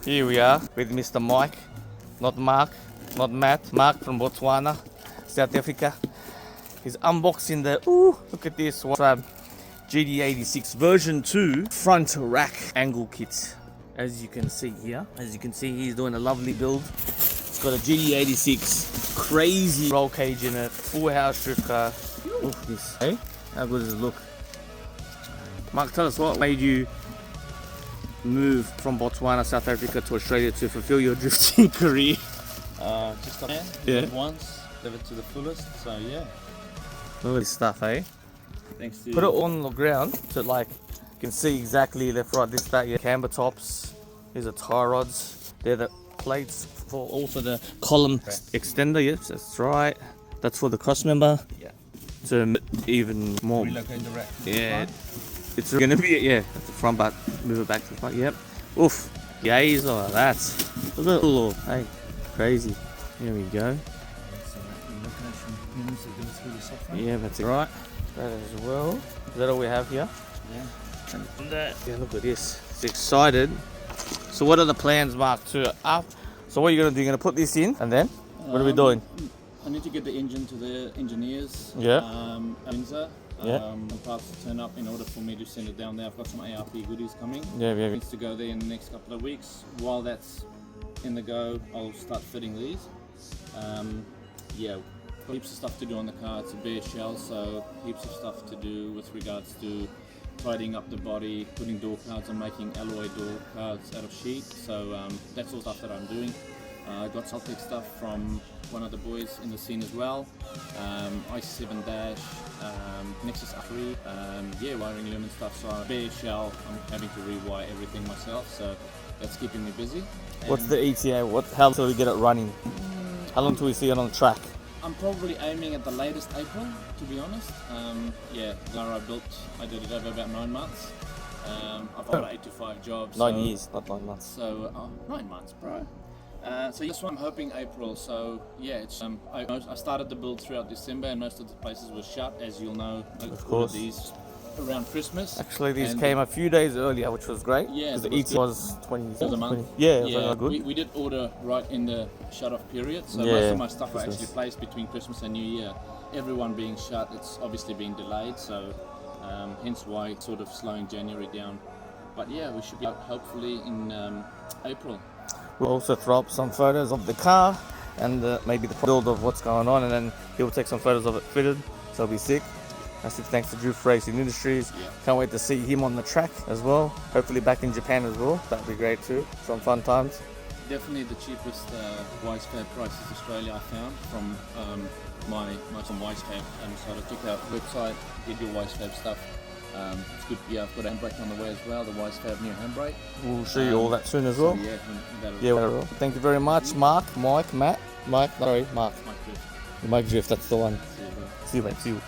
Here we are with Mr. Mike, not Mark, not Matt, Mark from Botswana, South Africa. He's unboxing the, look at this WISEFAB GD86 version 2 front rack angle kit. As you can see here, he's doing a lovely build. It's got a GD86 crazy roll cage in it, full house drift car. Look at this, hey? How good does it look? Mark, tell us what made you move from Botswana, South Africa to Australia to fulfill your drifting career? Just up there, once, live it to the fullest, so yeah. Look at this stuff, eh? Thanks to Put it on the ground so like you can see exactly left, right, this, that, yeah. Camber tops, these are tie rods. They're the plates for also the column extender, yes, that's right. That's for the cross member. Yeah. To even more. relocate the rack. Yeah. It's gonna be, yeah, at the front, but move it back to the front, yep. Oof. Yays, oh, that's. Look at it all, hey, crazy. Here we go. Yeah, that's it. Right, that as well. Is that all we have here? Yeah. And that. Yeah, look at this. It's excited. So what are the plans, Mark? So what are you gonna do? You're gonna put this in, and then what are we doing? I need to get the engine to the engineers. Yeah. Windsor. Yeah. And parts to turn up in order for me to send it down there. I've got some ARP goodies coming. Yeah. Needs to go there in the next couple of weeks. While that's in the go, I'll start fitting these. Yeah, heaps of stuff to do on the car. It's a bare shell, so heaps of stuff to do with regards to tidying up the body, putting door cards and making alloy door cards out of sheet. So that's all stuff that I'm doing. I got Celtic stuff from one of the boys in the scene as well. IC7 dash, Nexus 3, yeah, wiring loom and stuff. So bare shell, I'm having to rewire everything myself, so that's keeping me busy. What's the ETA? How till we get it running? How long till we see it on the track? I'm probably aiming at the latest April, to be honest. Yeah, Lara I did it over about 9 months. I've got 8 to 5 jobs. 9 years, not 9 months. So 9 months, bro. So this one I'm hoping April. So yeah, it's I started the build throughout December, and most of the places were shut, as you'll know. Of course. These around Christmas. Actually, these came a few days earlier, which was great. Yeah, because the it was ETA was 20. a month. Yeah, it was good. We did order right in the shut-off period, so Yeah, most of my stuff were Christmas. actually placed between Christmas and New Year. Everyone being shut, it's obviously been delayed, so hence why it's sort of slowing January down. But yeah, we should be out hopefully in April. We'll also throw up some photos of the car and maybe the build of what's going on, and then he'll take some photos of it fitted, so it'll be sick. Massive thanks to Drift Racing Industries. Yeah. Can't wait to see him on the track as well. Hopefully back in Japan as well. That'd be great too. Some fun times. Definitely the cheapest WISEFAB prices Australia I found from my WISEFAB. So I took our website, did your WISEFAB stuff. It's good. Yeah, I've got a handbrake on the way as well. The WISEFAB new handbrake. We'll show you all that soon as well. So Yeah, well, thank you very much, Mark, Mike, Matt, Mike. Sorry, Mark. Mike Drift. Mike Drift. That's the one. See you, bro. See you, mate. See you.